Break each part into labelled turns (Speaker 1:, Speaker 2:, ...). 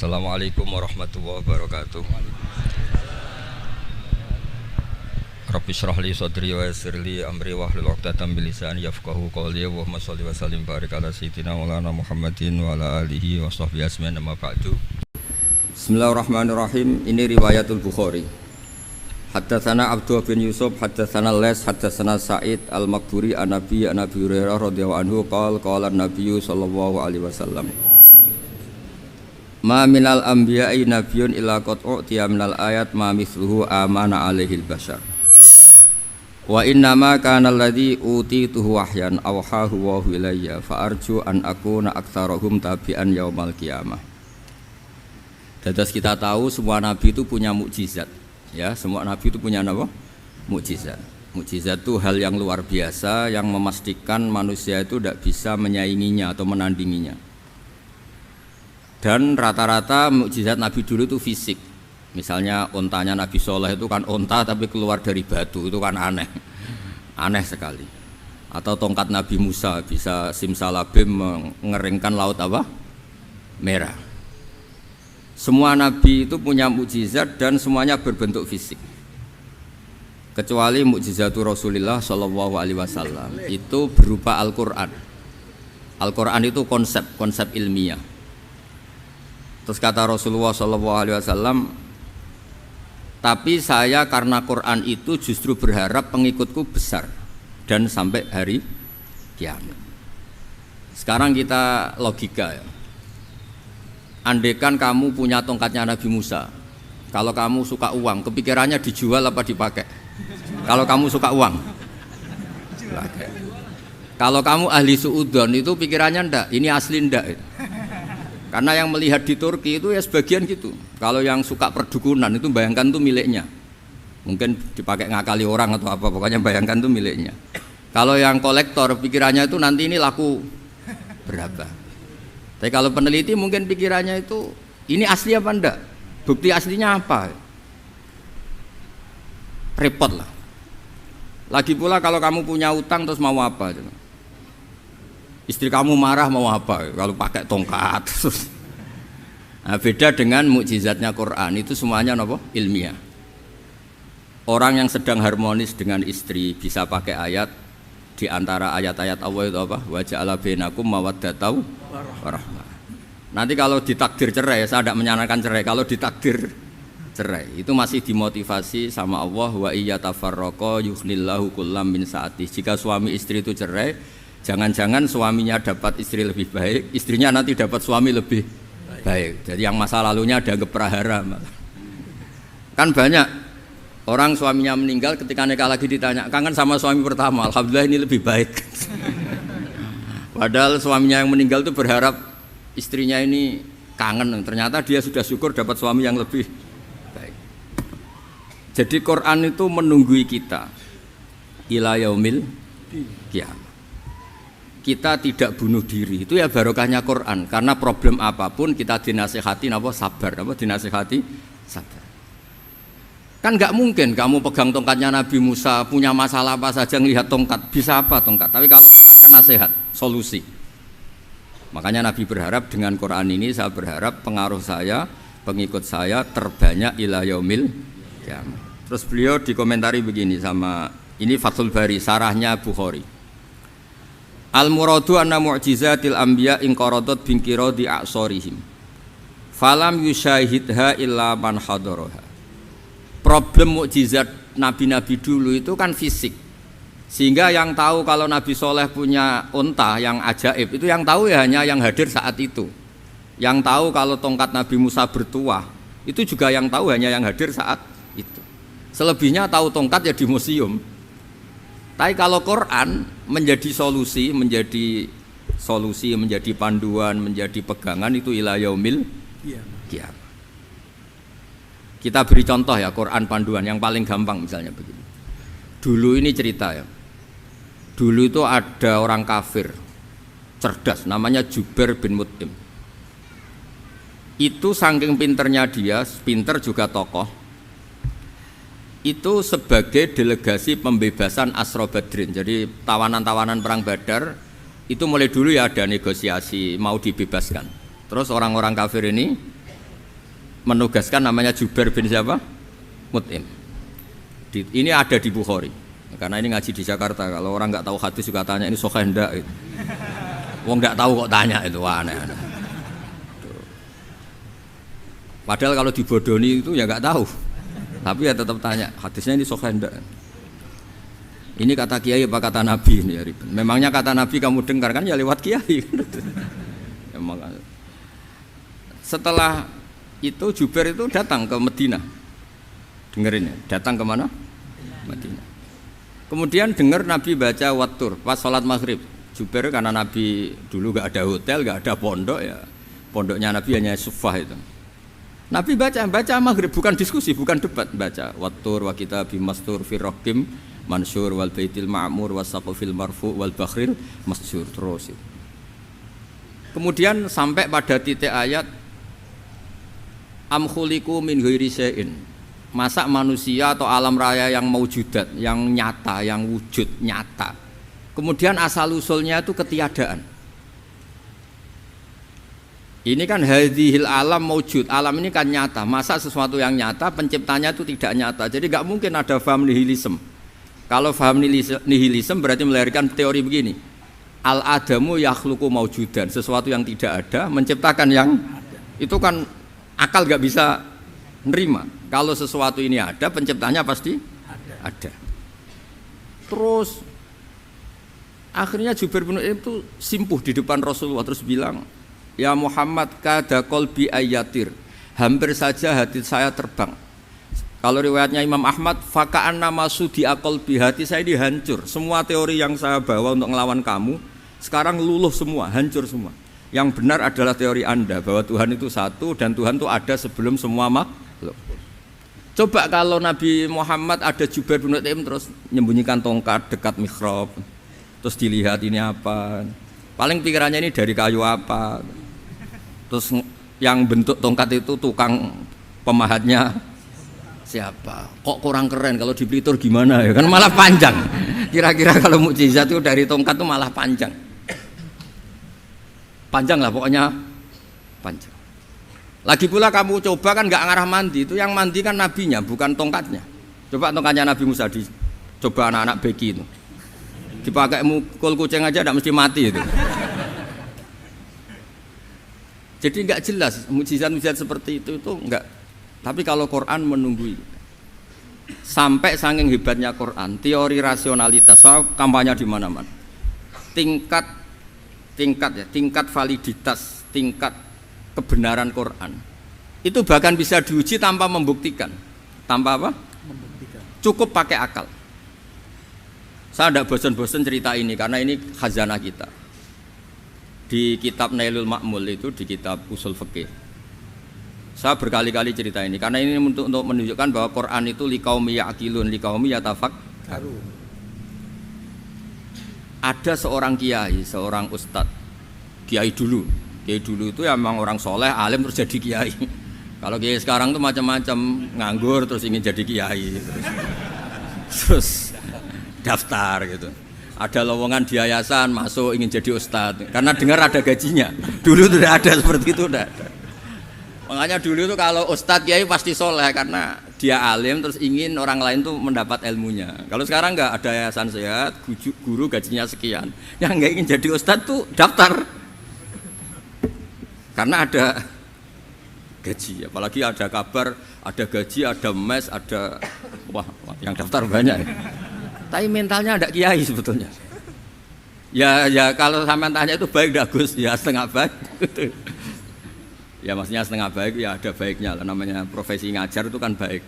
Speaker 1: Assalamualaikum warahmatullahi wabarakatuh. Rabbi shrah li sadri wa yassir li amri wahlul 'uqdatam min lisani yafqahu qawli. Allahumma shalli wa sallim barik ala sayyidina maulana Muhammadin wa ala alihi wa sahbihi ajmain, amma ba'du. Bismillahirrahmanirrahim. Ini riwayatul Bukhari. Haddatsana Abdullah bin Yusuf, haddatsana Lais, haddatsana Sa'id al-Maqburi an Nabi Hurairah radhiyallahu anhu qala an-nabiy sallallahu alaihi wasallam, ma minal anbiya'i nabiyyun illa qad u'tiya minal ayat ma mithluhu amana alaihil bashar wa innama kana alladhi utituhu wahyan awhahu wa ilayya fa arju an akuna aktsarahum tabi'an yaumal qiyamah. Dados kita tahu semua nabi itu punya mukjizat, ya, semua nabi itu punya apa? Mukjizat. Mukjizat itu hal yang luar biasa yang memastikan manusia itu tidak bisa menyainginya atau menandinginya. Dan rata-rata mukjizat Nabi dulu itu fisik. Misalnya ontanya Nabi Soleh itu kan onta tapi keluar dari batu, itu kan aneh, aneh sekali. Atau tongkat Nabi Musa bisa simsalabim mengeringkan laut apa? Merah. Semua Nabi itu punya mukjizat dan semuanya berbentuk fisik. Kecuali mukjizatul Rasulullah Shallallahu Alaihi Wasallam itu berupa Al-Quran. Al-Quran itu konsep ilmiah. Terus kata Rasulullah SAW, tapi saya karena Quran itu justru berharap pengikutku besar dan sampai hari kiamat. Sekarang kita logika ya. Andekan kamu punya tongkatnya Nabi Musa, kalau kamu suka uang, kepikirannya dijual apa dipakai? Kalau kamu suka uang, dipakai. Kalau kamu ahli suudon itu pikirannya ndak, ini asli ndak. Karena yang melihat di Turki itu ya sebagian gitu. Kalau yang suka perdukunan itu bayangkan itu miliknya. Mungkin dipakai ngakali orang atau apa, pokoknya bayangkan itu miliknya. Kalau yang kolektor pikirannya itu nanti ini laku berapa. Tapi kalau peneliti mungkin pikirannya itu ini asli apa enggak? Bukti aslinya apa? Repot lah. Lagi pula kalau kamu punya utang terus mau apa? Istri kamu marah mau apa kalau pakai tongkat? Nah, beda dengan mukjizatnya Quran, itu semuanya apa? Ilmiah. Orang yang sedang harmonis dengan istri bisa pakai ayat di antara ayat-ayat Allah itu apa? Wa ja'ala bainakum mawaddatan warahmah. Nanti kalau ditakdir cerai, saya tidak menyarankan cerai. Kalau ditakdir cerai, itu masih dimotivasi sama Allah, wa iyyatafarraqa yughnillahu kullam min sa'ati. Jika suami istri itu cerai, jangan-jangan suaminya dapat istri lebih baik, istrinya nanti dapat suami lebih baik. Jadi yang masa lalunya dianggap prahara. Kan banyak orang suaminya meninggal ketika nikah lagi ditanya, kangen sama suami pertama, alhamdulillah ini lebih baik. Padahal suaminya yang meninggal itu berharap istrinya ini kangen, ternyata dia sudah syukur dapat suami yang lebih baik. Jadi Quran itu menunggui kita ila yaumil qiyamah. Kita tidak bunuh diri, itu ya barokahnya Quran. Karena problem apapun kita dinasihati apa sabar, apa dinasihati sabar. Kan nggak mungkin kamu pegang tongkatnya Nabi Musa, punya masalah apa saja ngelihat tongkat, bisa apa tongkat? Tapi kalau Quran kan nasihat, solusi. Makanya Nabi berharap dengan Quran ini, saya berharap pengaruh saya, pengikut saya terbanyak ila yaumil qiyamah. Terus beliau dikomentari begini sama ini Fathul Bari, sarahnya Bukhari. Al-muradu anna mu'jizatil anbiya inqaradat binqiradi a'sorihim falam yusyahidha illa man hadaraha. Problem mukjizat nabi-nabi dulu itu kan fisik, sehingga yang tahu kalau Nabi Soleh punya unta yang ajaib itu yang tahu ya hanya yang hadir saat itu. Yang tahu kalau tongkat Nabi Musa bertuah itu juga yang tahu hanya yang hadir saat itu. Selebihnya tahu tongkat ya di museum. Tapi kalau Quran menjadi solusi, menjadi panduan, menjadi pegangan itu ila yaumil qiyamah. Kita beri contoh ya, Quran panduan yang paling gampang misalnya begini. Dulu ini cerita ya. Dulu itu ada orang kafir cerdas namanya Jubair bin Mut'im. Itu saking pinternya dia, pinter juga tokoh. Itu sebagai delegasi pembebasan Asra Badrin. Jadi tawanan-tawanan perang Badar itu mulai dulu ya ada negosiasi mau dibebaskan. Terus orang-orang kafir ini menugaskan namanya Jubair bin siapa? Mut'im. Ini ada di Bukhari. Karena ini ngaji di Jakarta. Kalau orang nggak tahu hadis juga tanya ini sahih ndak gitu. Wong nggak tahu kok tanya itu aneh-aneh. Padahal kalau dibodoni itu ya nggak tahu. Tapi ya tetap tanya hadisnya ini sahih ndak. Ini kata kiai apa kata nabi ini ya Ribet. Memangnya kata nabi kamu dengar kan ya lewat kiai. Memang. Setelah itu Jubair itu datang ke Madinah. Dengerin ya, datang ke mana? Madinah. Kemudian dengar Nabi baca Wattur pas sholat maghrib. Jubair karena Nabi dulu gak ada hotel, gak ada pondok ya. Pondoknya Nabi hanya sufah itu. Nabi baca maghrib, bukan diskusi, bukan debat, baca Wattur wa kitabi mastur fi raqim mansur wal baitil ma'mur wasaqfil marfu wal bakhril masjur terus. Kemudian sampai pada titik ayat am khuliqu min ghairi syai'in. Masa manusia atau alam raya yang maujudat, yang nyata, yang wujud nyata. Kemudian asal usulnya itu ketiadaan. Ini kan hadhil alam maujud, alam ini kan nyata. Masa sesuatu yang nyata penciptanya itu tidak nyata. Jadi enggak mungkin ada faham nihilisme. Kalau faham nihilisme berarti melahirkan teori begini. Al-adamu yakhluqu maujudan, sesuatu yang tidak ada menciptakan yang itu kan akal enggak bisa nerima. Kalau sesuatu ini ada, penciptanya pasti ada. Terus akhirnya Jubair bin Mut'im itu simpuh di depan Rasulullah terus bilang, "Ya Muhammad, kada qalbi ayatir." Hampir saja hati saya terbang. Kalau riwayatnya Imam Ahmad, faka'an nama sudi qalbi, hati saya ini hancur. Semua teori yang saya bawa untuk melawan kamu sekarang luluh semua, hancur semua. Yang benar adalah teori Anda bahwa Tuhan itu satu dan Tuhan itu ada sebelum semua makhluk. Coba kalau Nabi Muhammad ada Jubair bin Mut'im terus menyembunyikan tongkat dekat mihrab, terus dilihat ini apa, paling pikirannya ini dari kayu apa, terus yang bentuk tongkat itu tukang pemahatnya siapa, kok kurang keren, kalau di Blitur gimana ya, kan malah panjang. Kira-kira kalau mukjizat itu dari tongkat itu malah panjang lah pokoknya panjang. Lagi pula kamu coba kan nggak ngarah mandi, itu yang mandi kan nabinya bukan tongkatnya. Coba tongkatnya Nabi Musa coba anak-anak beki itu dipakai mukul kucing aja tidak mesti mati itu. Jadi nggak jelas mukjizat-mukjizat seperti itu nggak. Tapi kalau Quran menunggui sampai saking hebatnya Quran, teori rasionalitas, soal kampanye di mana-mana, tingkat validitas, tingkat kebenaran Quran itu bahkan bisa diuji tanpa membuktikan, tanpa apa? Membuktikan. Cukup pakai akal. Saya tidak bosan-bosan cerita ini karena ini khazanah kita. Di kitab Nailul Ma'mul itu, di kitab usul fikih, saya berkali-kali cerita ini karena ini untuk menunjukkan bahwa Quran itu liqaumi ya'qilun, liqaumi yatafakkarun. Ada seorang kiai, seorang ustadz, kiai dulu itu ya memang orang soleh, alim terus jadi kiai. Kalau kiai sekarang tuh macam-macam, nganggur terus ingin jadi kiai, terus daftar gitu. Ada lowongan di yayasan masuk ingin jadi ustadz karena dengar ada gajinya. Dulu tidak ada seperti itu, tidak ada. Makanya dulu itu kalau ustadz kiai pasti soleh karena dia alim terus ingin orang lain tuh mendapat ilmunya. Kalau sekarang nggak ada yayasan sehat, guru gajinya sekian, yang nggak ingin jadi ustadz tuh daftar karena ada gaji. Apalagi ada kabar, ada gaji, ada mes, ada wah yang daftar banyak. Tapi mentalnya ada kiai sebetulnya. Ya kalau sampean tanya itu baik dah Gus, ya setengah baik. Ya maksudnya setengah baik ya ada baiknya lah, namanya profesi ngajar itu kan baik.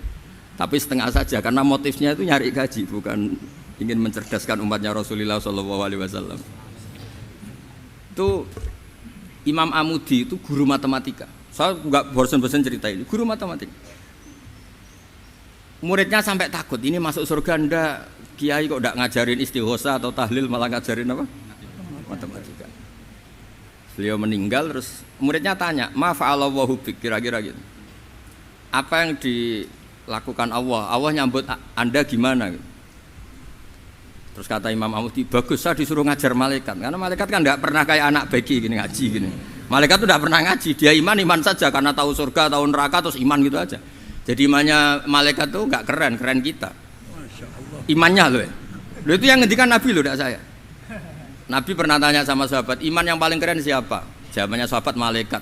Speaker 1: Tapi setengah saja karena motifnya itu nyari gaji, bukan ingin mencerdaskan umatnya Rasulullah SAW. Itu Imam Amudi itu guru matematika. Saya nggak bosan-bosan cerita ini, guru matematika. Muridnya sampai takut, ini masuk surga ndak? Kiai kok ndak ngajarin istighosa atau tahlil, malah ngajarin apa? Matematika. Beliau meninggal terus muridnya tanya, "Ma fa'alallahu bik?" Kira-kira gitu. Apa yang dilakukan Allah? Allah nyambut Anda gimana gitu. Terus kata Imam Amudi, "Bagus, saya disuruh ngajar malaikat." Karena malaikat kan enggak pernah kayak anak beki gini ngaji gini. Malaikat itu tidak pernah ngaji, dia iman saja karena tahu surga, tahu neraka, terus iman gitu aja. Jadi imannya malaikat itu nggak keren kita. Imannya loh. Loh itu yang ngendikan Nabi loh, tidak saya. Nabi pernah tanya sama sahabat, iman yang paling keren siapa? Jawabannya sahabat malaikat.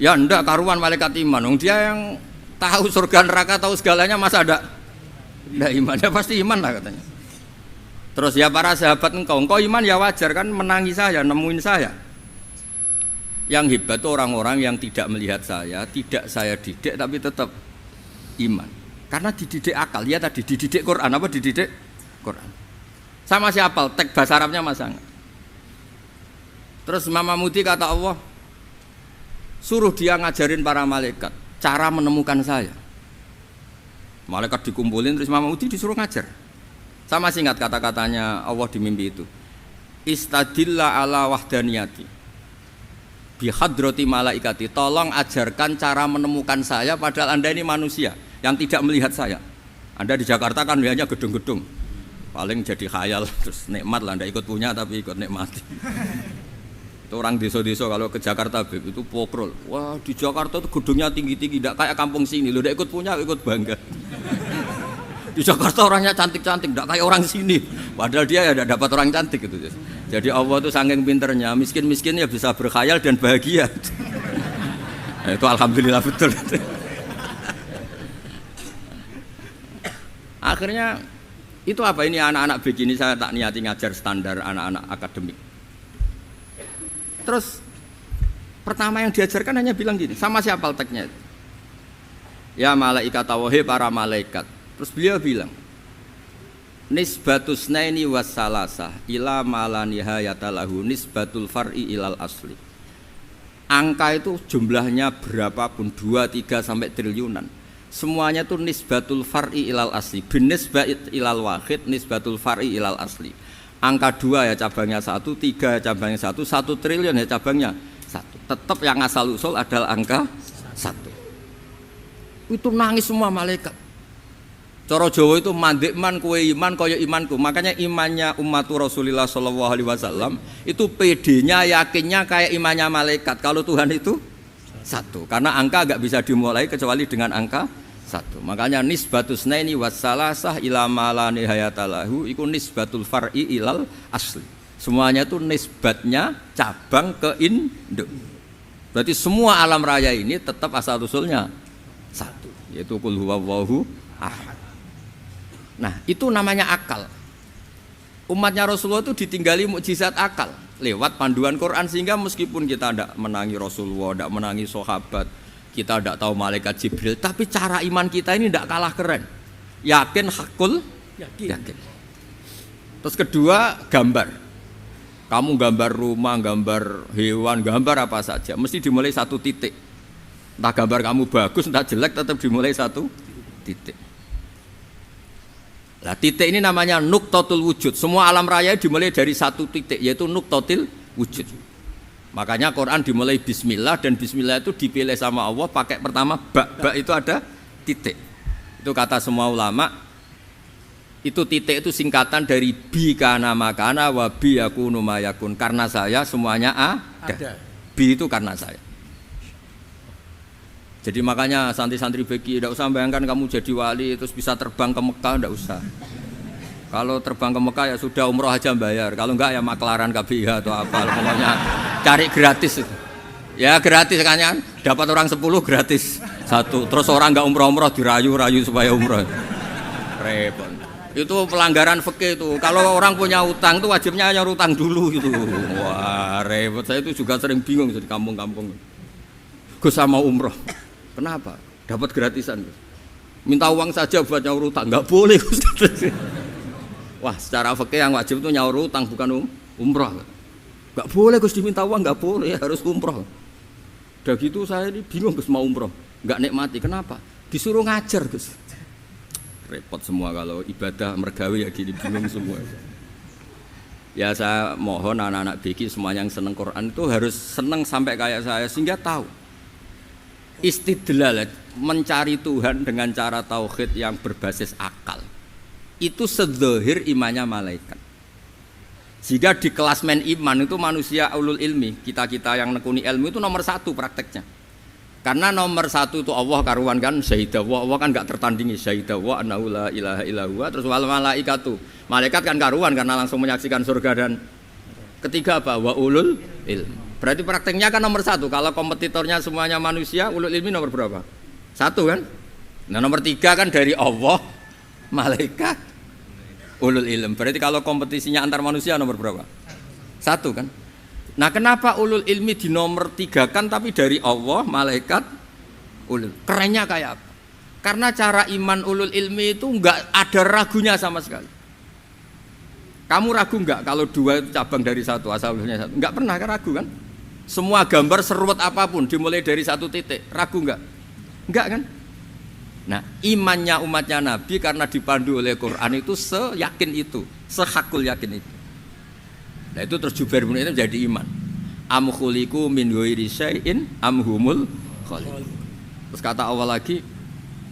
Speaker 1: Ya ndak karuan malaikat iman. Dia yang tahu surga neraka, tahu segalanya, masa ada? Ndak imannya pasti iman lah katanya. Terus ya para sahabat engkau iman ya wajar kan menangi saya, nemuin saya. Yang hebat itu orang-orang yang tidak melihat saya, tidak saya didik tapi tetap iman. Karena dididik akal, ya tadi dididik Quran, apa dididik Quran. Sama siapa? Teks bahasa Arabnya masang. Terus Mama Mudi kata Allah, suruh dia ngajarin para malaikat cara menemukan saya. Malaikat dikumpulin, terus Mama Mudi disuruh ngajar. Sama singkat kata-katanya Allah di mimpi itu. Istadilla ala wahdaniyati bihadrati malaikati, tolong ajarkan cara menemukan saya padahal Anda ini manusia yang tidak melihat saya. Anda di Jakarta kan hanya gedung-gedung, paling jadi khayal, terus nikmat lah, Anda ikut punya tapi ikut nikmati. Itu orang desa-desa kalau ke Jakarta itu pokrol, wah di Jakarta itu gedungnya tinggi-tinggi, tidak kayak kampung sini, lo udah ikut punya, ikut bangga. Di Jakarta orangnya cantik-cantik, tidak kayak orang sini, padahal dia ya tidak dapat orang cantik gitu. Jadi Allah itu saking pinternya, miskin-miskin ya bisa berkhayal dan bahagia. Nah, itu alhamdulillah betul. Akhirnya itu apa ini anak-anak begini saya tak niati ngajar standar anak-anak akademik. Terus pertama yang diajarkan hanya bilang gini, sama siapa teksnya? Ya malaikat wahai para malaikat. Terus beliau bilang, nisbatus naini wassalasah ila malanihayata lahu nisbatul far'i ilal asli. Angka itu jumlahnya berapapun 2, 3 sampai triliunan. Semuanya itu nisbatul far'i ilal asli. Binisbat ilal wahid nisbatul far'i ilal asli. Angka 2 ya cabangnya 1, 3 ya cabangnya 1, 1 triliun ya cabangnya 1. Tetap yang asal usul adalah angka 1. Itu nangis semua malaikat. Cara Jawa itu mandekman kue iman kaya imanku. Makanya imannya ummatu Rasulullah sallallahu alaihi wasallam itu PD-nya yakinnya kayak imannya malaikat. Kalau Tuhan itu 1. Karena angka enggak bisa dimulai kecuali dengan angka 1. Makanya nisbatus naini wassalasah ila ma nihayatalahu iku nisbatul far'i ilal asli. Semuanya itu nisbatnya cabang ke induk. Berarti semua alam raya ini tetap asal usulnya 1, yaitu qul huwallahu ahad. Nah itu namanya akal. Umatnya Rasulullah itu ditinggali mukjizat akal lewat panduan Quran, sehingga meskipun kita tidak menangi Rasulullah, tidak menangi sahabat, kita tidak tahu malaikat Jibril, tapi cara iman kita ini tidak kalah keren. Yakin hakul yakin. Terus kedua gambar. Kamu gambar rumah, gambar hewan, gambar apa saja, mesti dimulai 1 titik. Entah gambar kamu bagus, entah jelek, tetap dimulai 1 titik. Nah titik ini namanya nuqtatul wujud. Semua alam raya dimulai dari 1 titik, yaitu nuqtatil wujud. Makanya Quran dimulai bismillah, dan bismillah itu dipilih sama Allah pakai pertama ba itu ada titik. Itu kata semua ulama, itu titik itu singkatan dari bi kana makana wa bi yakunu mayakun. Karena saya semuanya ada. Bi itu karena saya. Jadi makanya santri-santri beki tidak usah bayangkan kamu jadi wali terus bisa terbang ke Mekah, tidak usah. Kalau terbang ke Mekah ya sudah umroh aja bayar. Kalau enggak ya maklaran KBH atau apa, pokoknya cari gratis itu. Ya gratis kan, dapat orang 10 gratis 1. Terus orang enggak umroh-umroh dirayu-rayu supaya umroh. Repot. Itu pelanggaran fikih itu. Kalau orang punya utang itu wajibnya nyaur utang dulu gitu. Wah repot. Saya itu juga sering bingung di kampung-kampung. Gus sama umroh. Kenapa? Dapat gratisan. Minta uang saja buat nyaur utang, nggak boleh. Wah, secara fikih yang wajib itu nyaur utang bukan umroh. Nggak boleh Gus diminta uang, nggak boleh, harus umroh. Udah gitu saya ini bingung Gus mau umroh, nggak nikmati. Kenapa? Disuruh ngajar Gus. Repot semua kalau ibadah mergawe ya gini, bingung semua. Ya saya mohon anak-anak BK semuanya yang seneng Quran itu harus seneng sampai kayak saya sehingga tahu. Istidlal, mencari Tuhan dengan cara tauhid yang berbasis akal itu sedzahir imannya malaikat. Sehingga di klasmen iman itu manusia ulul ilmi, kita-kita yang nekuni ilmu itu nomor 1 prakteknya. Karena nomor 1 itu Allah karuan kan, syahidah Allah kan gak tertandingi, syahidah wa annahu la ilaha illallah. Terus wal malaikatu, malaikat kan karuan karena langsung menyaksikan surga. Dan ketiga apa? Wa ulul ilmi. Berarti prakteknya kan nomor 1. Kalau kompetitornya semuanya manusia, ulul ilmi nomor berapa? 1 kan? Nah nomor 3 kan dari Allah, malaikat, ulul ilm. Berarti kalau kompetisinya antar manusia nomor berapa? 1 kan? Nah kenapa ulul ilmi di nomor 3 kan tapi dari Allah, malaikat, ulul. Kerennya kayak apa? Karena cara iman ulul ilmi itu enggak ada ragunya sama sekali. Kamu ragu enggak kalau 2 itu cabang dari 1, asal-usulnya 1? Enggak pernah kan ragu kan? Semua gambar seruat apapun dimulai dari 1 titik, ragu enggak? Enggak kan? Nah, imannya umatnya Nabi karena dipandu oleh Quran itu seyakin itu, sehakul yakin itu. Nah, itu terus Jubair bin Mut'im jadi iman. Am khuliqu min ghairi syai'in am humul khaliq. Terus kata Allah lagi,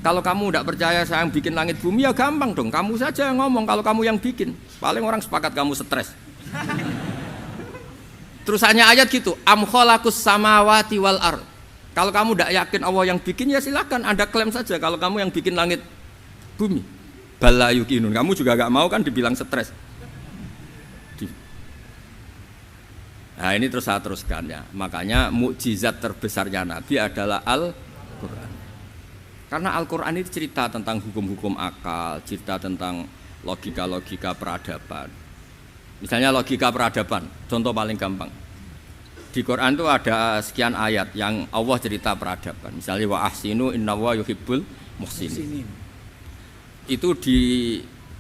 Speaker 1: kalau kamu tidak percaya saya yang bikin langit bumi ya gampang dong, kamu saja yang ngomong kalau kamu yang bikin. Paling orang sepakat kamu stres. Terus hanya ayat gitu, am khalaqus samawati wal ard. Kalau kamu tidak yakin Allah yang bikin ya silakan Anda klaim saja kalau kamu yang bikin langit bumi. Bala yuqinun. Kamu juga gak mau kan dibilang stres. Nah ini terus saya teruskan ya. Makanya mukjizat terbesarnya Nabi adalah Al-Quran. Karena Al-Quran itu cerita tentang hukum-hukum akal, cerita tentang logika-logika peradaban. Misalnya logika peradaban, contoh paling gampang. Di Quran itu ada sekian ayat yang Allah cerita peradaban. Misalnya wa ahsinu innallaha yuhibbul muhsinin. Itu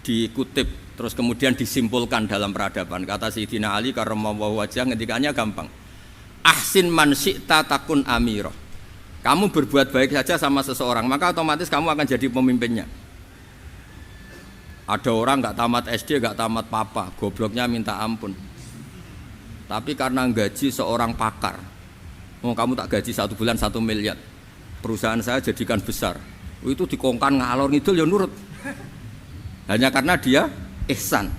Speaker 1: dikutip terus kemudian disimpulkan dalam peradaban. Kata Sayyidina Ali karramallahu wajhah ngendikannya gampang. Ahsin man syi'ta takun amirah. Kamu berbuat baik saja sama seseorang, maka otomatis kamu akan jadi pemimpinnya. Ada orang nggak tamat SD, nggak tamat papa, gobloknya minta ampun. Tapi karena gaji seorang pakar, kamu tak gaji 1 bulan 1 miliar, perusahaan saya jadikan besar. Itu dikongkan ngalor ngidul ya nurut. Hanya karena dia ihsan.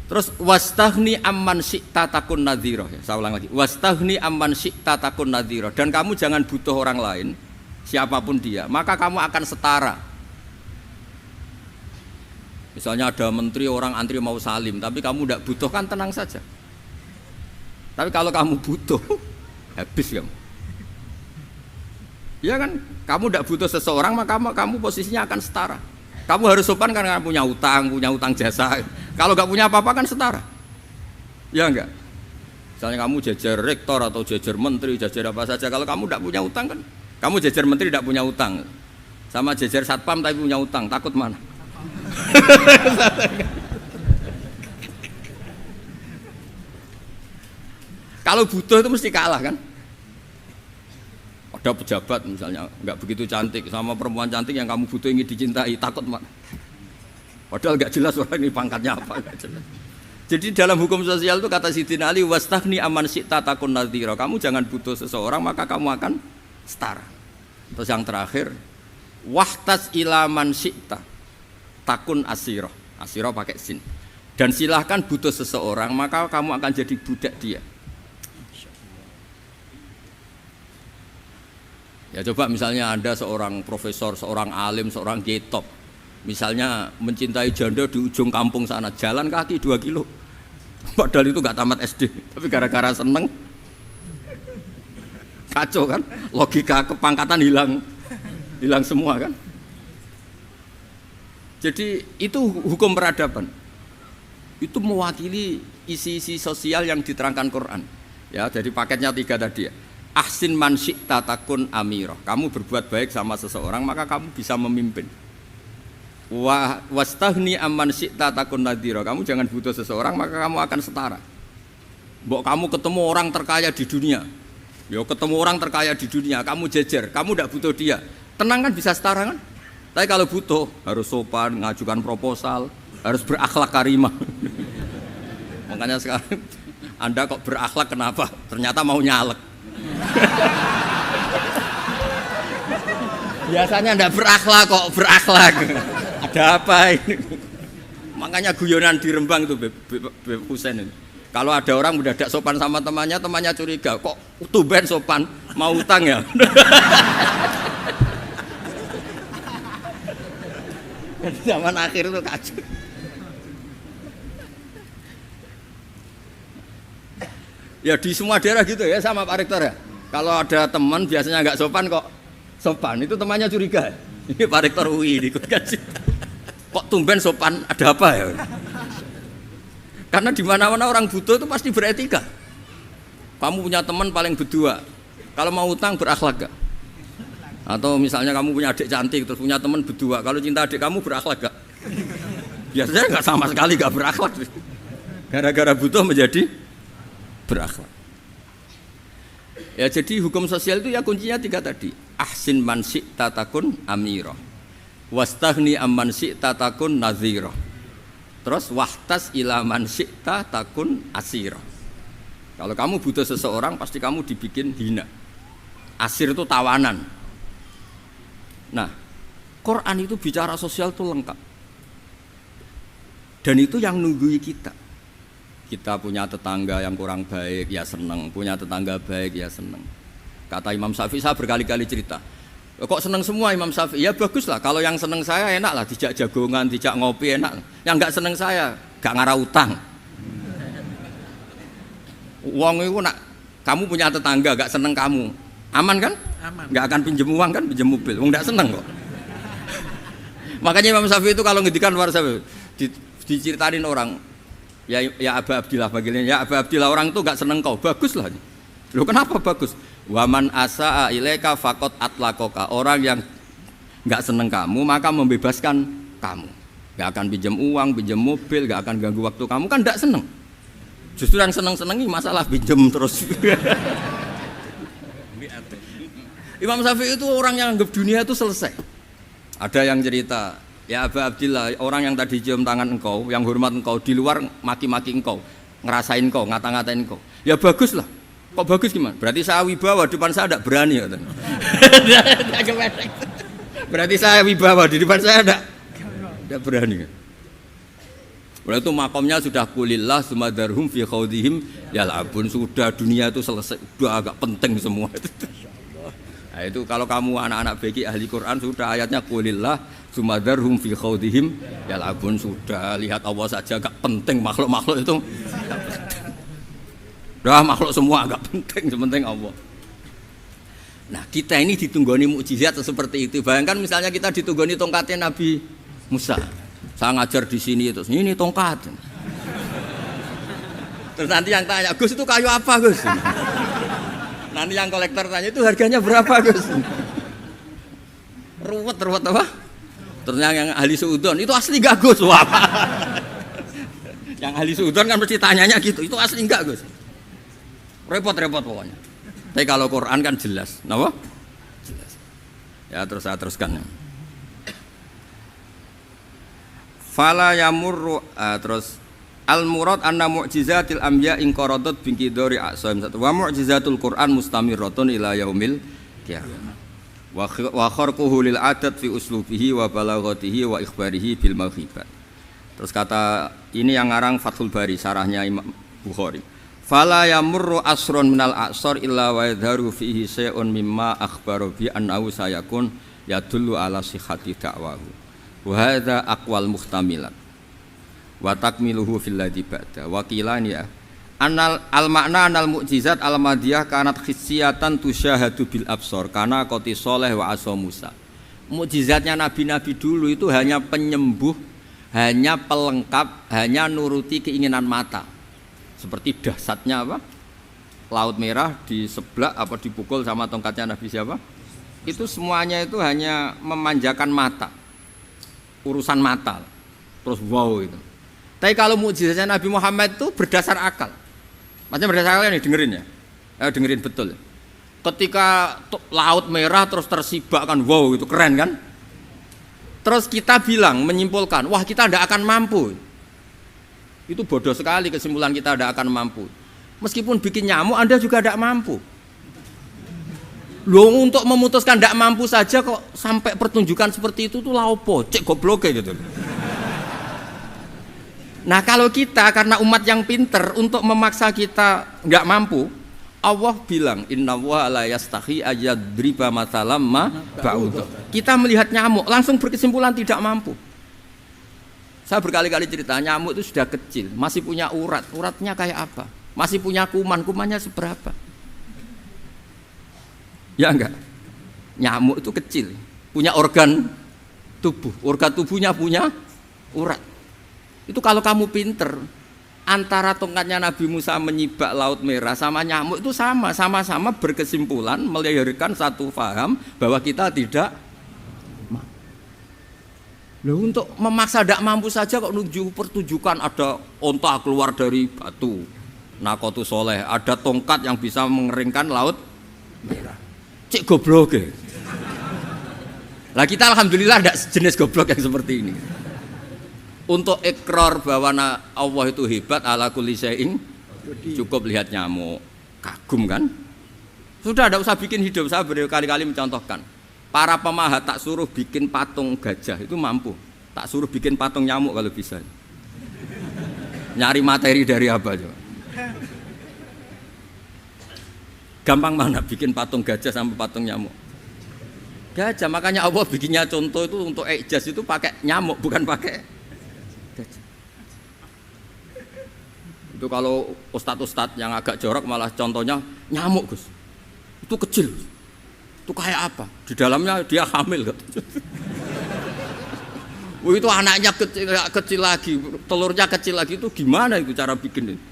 Speaker 1: Terus wastaghni amman syi'ta takun nadhira. Saya ulang lagi. Wastaghni amman syi'ta takun nadhira. Dan kamu jangan butuh orang lain, siapapun dia, maka kamu akan setara. Misalnya ada menteri orang antri mau salim, tapi kamu tidak butuh kan tenang saja. Tapi kalau kamu butuh, habis kamu. Ya kan, kamu tidak butuh seseorang maka kamu posisinya akan setara. Kamu harus sopan karena punya utang jasa. Kalau nggak punya apa-apa kan setara. Ya enggak. Misalnya kamu jajar rektor atau jajar menteri, jajar apa saja. Kalau kamu tidak punya utang kan, kamu jajar menteri tidak punya utang, sama jajar satpam tapi punya utang, takut mana? Kalau butuh itu mesti kalah kan? Ada pejabat misalnya nggak begitu cantik sama perempuan cantik yang kamu butuh ingin dicintai, takut mana? Padahal nggak jelas orang ini pangkatnya apa, nggak jelas. Jadi dalam hukum sosial itu kata Sayyidina Ali wastaghni amman syi'ta takun nadhira. Kamu jangan butuh seseorang maka kamu akan setara. Terus yang terakhir wahtas ila man syi'ta takun asiro, asiro pakai sin. Dan silahkan butuh seseorang maka kamu akan jadi budak dia. Ya coba misalnya Anda seorang profesor, seorang alim, seorang getop, misalnya mencintai janda di ujung kampung sana, jalan kaki 2 kilo, padahal itu gak tamat SD, tapi gara-gara seneng, kacau kan, logika kepangkatan hilang semua kan. Jadi itu hukum peradaban. Itu mewakili isi-isi sosial yang diterangkan Quran. Ya, jadi paketnya 3 tadi ya. Ahsin man syi'ta takun amirah. Kamu berbuat baik sama seseorang maka kamu bisa memimpin. Wastaghni amman syi'ta takun nadhira. Kamu jangan butuh seseorang maka kamu akan setara. Mbok kamu ketemu orang terkaya di dunia. Ya ketemu orang terkaya di dunia, kamu jejer, kamu tidak butuh dia. Tenang kan bisa setara kan? Tapi kalau butuh harus sopan, ngajukan proposal, harus berakhlak karimah. Makanya sekarang Anda kok berakhlak kenapa? Ternyata mau nyalek. Biasanya enggak berakhlak kok berakhlak. Ada apa ini? Makanya guyonan di Rembang itu Beb Husain itu. Kalau ada orang mendadak sopan sama temannya, temannya curiga, kok tumben sopan, mau utang ya? Zaman akhir itu kacau. Ya di semua daerah gitu ya sama Pak Rektor ya. Kalau ada teman biasanya nggak sopan kok sopan, itu temannya curiga. Ini Pak Rektor UI ikut kaji. Kok tumben sopan, ada apa ya? Karena di mana-mana orang butuh itu pasti beretika. Kamu punya teman paling berdua, kalau mau utang berakhlak gak? Atau misalnya kamu punya adik cantik terus punya teman berdua, kalau cinta adik kamu berakhlak gak? Biasanya nggak sama sekali nggak berakhlak. Gara-gara butuh menjadi berakhlak. Ya jadi hukum sosial itu ya kuncinya 3 tadi. Ahsin man syi'ta takun amira. Wastaghni amman syi'ta takun nazira. Terus wahtas ila man syi'ta takun asira. Kalau kamu butuh seseorang pasti kamu dibikin hina. Asir itu tawanan. Nah, Quran itu bicara sosial itu lengkap. Dan itu yang nunggui kita. Kita punya tetangga yang kurang baik, ya seneng. Punya tetangga baik, ya seneng. Kata Imam Syafi'i, saya berkali-kali cerita. Kok seneng semua Imam Syafi'i? Ya bagus lah, kalau yang seneng saya enak lah, dijak jagongan, dijak ngopi enak. Yang nggak seneng saya, gak ngarah utang. Uang itu nak, kamu punya tetangga gak seneng kamu, aman kan? Aman. Gak akan pinjem uang kan, pinjem mobil. Uang gak seneng kok. Makanya Imam Syafi'i itu kalau ngedikan luar Syafi'i, diceritain orang, ya Aba Abdillah bagiannya, ya Aba Abdillah orang itu gak seneng kau, bagus lah. Loh kenapa bagus? Waman asa'a ilaika faqad atlaqaka. Orang yang enggak seneng kamu maka membebaskan kamu. Enggak akan pinjam uang, pinjam mobil, enggak akan ganggu waktu kamu, kan enggak seneng. Justru yang seneng-senengi masalah pinjam terus. Imam Syafi'i itu orang yang anggap dunia itu selesai. Ada yang cerita, ya Aba Abdillah, orang yang tadi cium tangan engkau, yang hormat engkau, di luar maki-maki engkau, ngerasain engkau, ngata-ngatain engkau. Ya bagus lah. Kok bagus gimana? Berarti saya wibawa, depan saya tidak berani. Berarti saya wibawa, di depan saya tidak berani. Berarti itu makomnya sudah kulillah sumadarhum fi khawdihim yal'abun. Sudah dunia itu selesai, sudah agak penting semua. Nah itu kalau kamu anak-anak beki ahli Quran sudah ayatnya kulillah sumadarhum fi khawdihim yal'abun. Sudah lihat Allah saja agak penting, makhluk-makhluk itu. Dah makhluk semua agak penting, sepenting Allah. Nah kita ini ditunggoni mukjizat seperti itu. Bayangkan misalnya kita ditunggoni tongkatnya Nabi Musa. Saya ngajar di sini terus ini tongkat. Terus nanti yang tanya, Gus itu kayu apa Gus? Nanti yang kolektor tanya itu harganya berapa Gus? Ruwet apa? Terus yang ahli suudon itu asli enggak Gus? Wah. Yang ahli suudon kan mesti tanyanya gitu, itu asli enggak Gus? Repot-repot pokoknya. Tapi kalau Quran kan jelas, kenapa? Jelas. Ya terus saya teruskan. Fala yamurru terus al murad anna mu'jizatil anbiya in qaradat bi qidari aqsam satu wa mu'jizatul Quran mustamirratun ila yaumil qiyamah. Wa kharquhu lil adat fi uslubihi wa balaghatihi wa ikhbarihi bil mawhibat. Terus kata ini yang ngarang Fathul Bari sarahnya Imam Bukhari. Fala yamurru asrun minal aqsar illa wa yadharu fihi syai'un mimma akhbaru bi annahu sayakun yadullu ala sihhati da'wahu wa hadza aqwal muhtamilat wa takmiluhu fil ladzi ba'da wa qilani ya anal al makna anal mu'jizat al madiyah kanat khissiyatan tusyahadu bil absar kana qati sholeh wa asa Musa. Mukjizatnya nabi-nabi dulu itu hanya penyembuh, hanya pelengkap, hanya nuruti keinginan mata. Seperti dahsyatnya apa? Laut Merah di sebelah apa dipukul sama tongkatnya Nabi siapa? Itu semuanya itu hanya memanjakan mata. Urusan mata. Terus wow itu. Tapi kalau mukjizatnya Nabi Muhammad itu berdasar akal. Maksudnya berdasar akal nih dengerin ya. Dengerin betul. Ketika Laut Merah terus tersibak kan wow itu keren kan? Terus kita bilang menyimpulkan, wah kita tidak akan mampu. Itu bodoh sekali kesimpulan kita tidak akan mampu. Meskipun bikin nyamuk Anda juga tidak mampu. Loh untuk memutuskan tidak mampu saja kok sampai pertunjukan seperti itu tuh laopo, cek goblok gitu. Nah kalau kita karena umat yang pinter untuk memaksa kita nggak mampu, Allah bilang innallaha la yastahi ayadriba mathalam ma ba'udah. Kita melihat nyamuk langsung berkesimpulan tidak mampu. Saya berkali-kali cerita nyamuk itu sudah kecil, masih punya urat, uratnya kayak apa? Masih punya kuman, kumannya seberapa? Ya enggak? Nyamuk itu kecil, punya organ tubuhnya punya urat. Itu kalau kamu pinter, antara tongkatnya Nabi Musa menyibak Laut Merah sama nyamuk itu sama-sama berkesimpulan melahirkan satu faham bahwa kita tidak mampu. Loh, untuk memaksa tidak mampu saja kok pertunjukan ada onta keluar dari batu, Nakotu Soleh, ada tongkat yang bisa mengeringkan Laut Merah. Cik goblok ya. Lah kita alhamdulillah tidak jenis goblok yang seperti ini. Untuk ikrar bahwa Allah itu hebat ala kulli syai'in, cukup lihat nyamuk, kagum kan? Sudah tidak usah bikin hidup. Saya berkali-kali mencontohkan. Para pemahat tak suruh bikin patung gajah itu mampu. Tak suruh bikin patung nyamuk kalau bisa. Nyari materi dari apa coba? Gampang mana bikin patung gajah sampai patung nyamuk? Gajah, makanya Allah bikinnya contoh itu untuk ijaz itu pakai nyamuk bukan pakai gajah. Itu kalau ustadz-ustadz yang agak jorok malah contohnya nyamuk Gus. Itu kecil. Itu kayak apa? Di dalamnya dia hamil. Itu anaknya kecil lagi, telurnya kecil lagi, itu gimana itu cara bikin itu?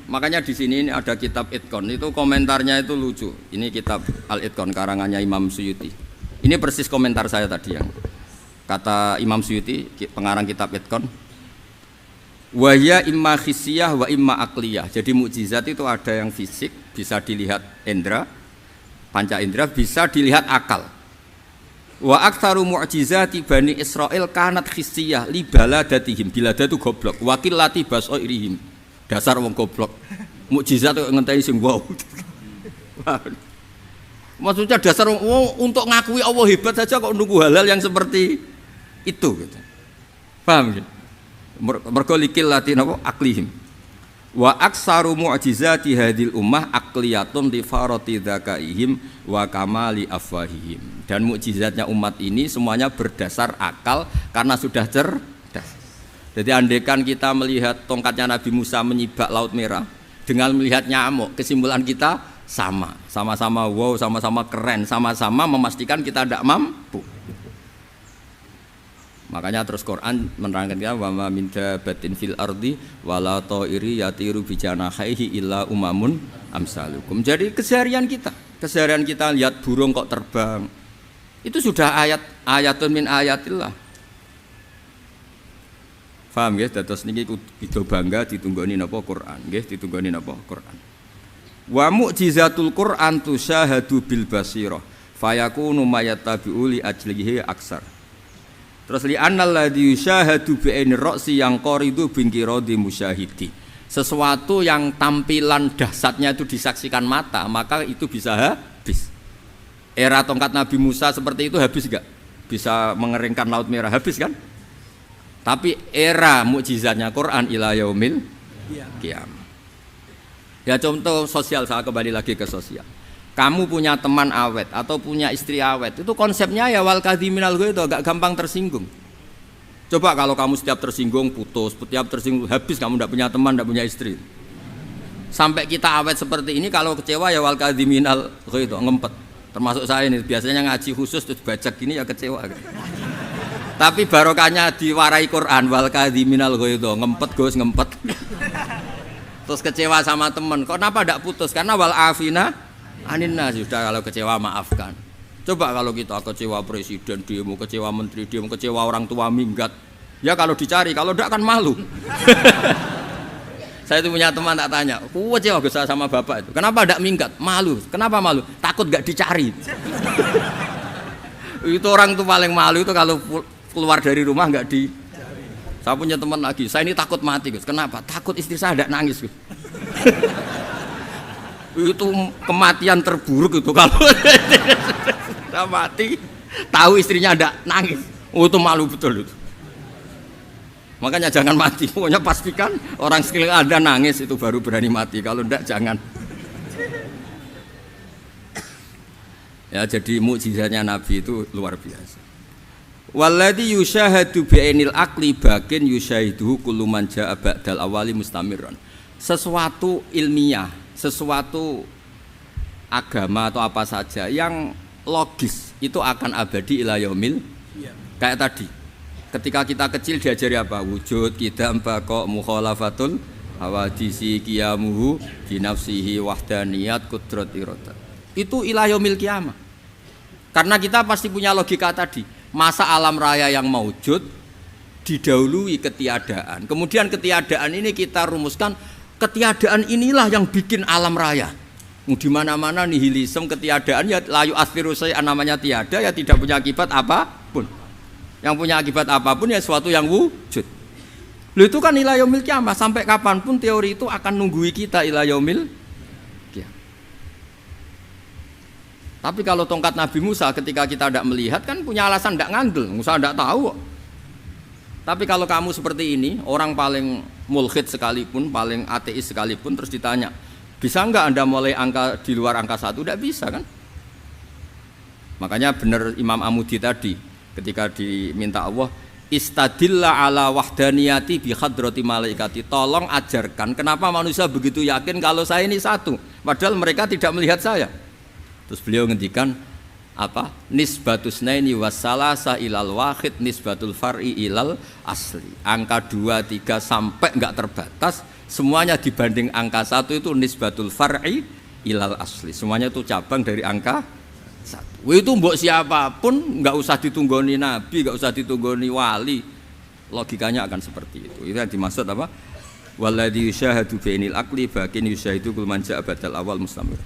Speaker 1: Makanya di sini ada kitab Itqon, itu komentarnya itu lucu. Ini kitab Al-Itqon karangannya Imam Suyuti. Ini persis komentar saya tadi yang kata Imam Suyuti, pengarang kitab Itqon. Wa ya imma khissiyah wa imma aqliyah. Jadi mukjizat itu ada yang fisik, bisa dilihat indra, panca indra, bisa dilihat akal. Wa aktsaru mu'jizati Bani Israil kanat khissiyah li baladatihim. Bilada itu goblok, wa qillati basairihim. Dasar wong goblok. Mukjizat kok ngenteni sing wow. Maksudnya dasar untuk ngakui Allah hebat saja kok nunggu hal-hal yang seperti itu gitu. Paham gitu? Mergo likil latin apa aklihim. Wa aksaru mu'jizati hadil ummah aqliyatun li farati dzakaihim wa kamali afwahihim. Dan mukjizatnya umat ini semuanya berdasar akal karena sudah cerdas. Jadi andaikan kita melihat tongkatnya Nabi Musa menyibak Laut Merah dengan melihat nyamuk, kesimpulan kita sama-sama wow, sama-sama keren, sama-sama memastikan kita tidak mampu. Makanya terus Quran menerangkan kita wa ma min dabatin fil ardi wala ta'iri yatiru bi janahihi illa umamun amsalukum. Jadi keseharian kita lihat burung kok terbang. Itu sudah ayatun min ayatillah. Paham nggih? Dados niki kudu bangga ditunggoni napa Quran, nggih ditunggoni napa Quran. Wa mu'jizatul Quran tusyahadu bil basirah fayakunu mayatabi'u li ajlihi aksar. Terus li annal ladzi yusyahadu bi ainir ra'si yang qaridu bin qiradi musyahidi. Sesuatu yang tampilan dahsyatnya itu disaksikan mata, maka itu bisa habis. Era tongkat Nabi Musa seperti itu habis enggak? Bisa mengeringkan Laut Merah, habis kan? Tapi era mukjizatnya Quran ila yaumil qiyamah. Ya contoh sosial, saya kembali lagi ke sosial. Kamu punya teman awet atau punya istri awet, itu konsepnya ya wal kadhiminal ghaidh, agak gampang tersinggung. Coba kalau kamu setiap tersinggung putus, setiap tersinggung habis, kamu tidak punya teman, tidak punya istri. Sampai kita awet seperti ini, kalau kecewa ya wal kadhiminal ghaidh, ngempet. Termasuk saya ini biasanya ngaji khusus terus baca gini ya kecewa. Tapi barokahnya diwarai Quran wal kadhiminal ghaidh, ngempet Gus, ngempet. Terus kecewa sama teman, kenapa tidak putus? Karena wal afina aninna, sudah kalau kecewa maafkan. Coba kalau kita kecewa presiden demo, kecewa menteri demo, kecewa orang tua minggat, ya kalau dicari, kalau tidak kan malu. Saya itu punya teman tak tanya, kecewa Gus sama bapak itu, kenapa tidak minggat? Malu. Kenapa malu? Takut gak dicari. Itu orang tuh paling malu itu kalau keluar dari rumah nggak di. Saya punya teman lagi, saya ini takut mati Gus. Kenapa? Takut istri saya tidak nangis Gus. Itu kematian terburuk itu kalau saya mati, tahu istrinya tidak nangis. Oh, itu malu betul itu. Makanya jangan mati. Pokoknya pastikan orang sekeliling Anda nangis itu baru berani mati. Kalau enggak jangan. Ya, jadi mukjizatnya Nabi itu luar biasa. Walladzi yusyahadu bi'ainil aqli bakin yusyahiduhu kullu man jaa ba'dal awali mustamirran. Sesuatu ilmiah, sesuatu agama atau apa saja yang logis itu akan abadi ila yaumil. Kayak tadi. Ketika kita kecil diajari apa? Wujud, qidam, baqa, mukhalafatul hawadisi, qiyamuhu binafsihi wahdaniyat qudrat iradah. Itu ila yaumil qiyamah. Karena kita pasti punya logika tadi, masa alam raya yang maujud didahului ketiadaan. Kemudian ketiadaan ini kita rumuskan, ketiadaan inilah yang bikin alam raya. Di mana-mana nihilisme, ketiadaan ya layu asfiru say'an, namanya tiada ya tidak punya akibat apapun. Yang punya akibat apapun ya sesuatu yang wujud. Lalu itu kan ila yaumil qiyamah, sampai kapanpun teori itu akan nunggui kita ila yaumil qiyamah. Tapi kalau tongkat Nabi Musa ketika kita tidak melihat kan punya alasan tidak ngandel, Musa tidak tahu. Tapi kalau kamu seperti ini, orang paling mulhid sekalipun, paling ateis sekalipun, terus ditanya, bisa enggak Anda mulai angka di luar angka 1? Tidak bisa kan? Makanya benar Imam Amudi tadi ketika diminta Allah, istadilla ala wahdaniyati bi hadrati malaikati, tolong ajarkan kenapa manusia begitu yakin kalau saya ini satu, padahal mereka tidak melihat saya. Terus beliau ngendikan apa? Nisbatus naini wassalasa ilal wahid nisbatul far'i ilal asli. Angka 2, 3 sampai enggak terbatas, semuanya dibanding angka 1 itu nisbatul far'i ilal asli. Semuanya itu cabang dari angka 1. Itu mbok siapapun enggak usah ditunggoni nabi, enggak usah ditunggoni wali. Logikanya akan seperti itu. Itu yang dimaksud apa? Walladzi yusyahadu bainil aqli bakin yusyahidu kul man ja'a badal awal mustamir.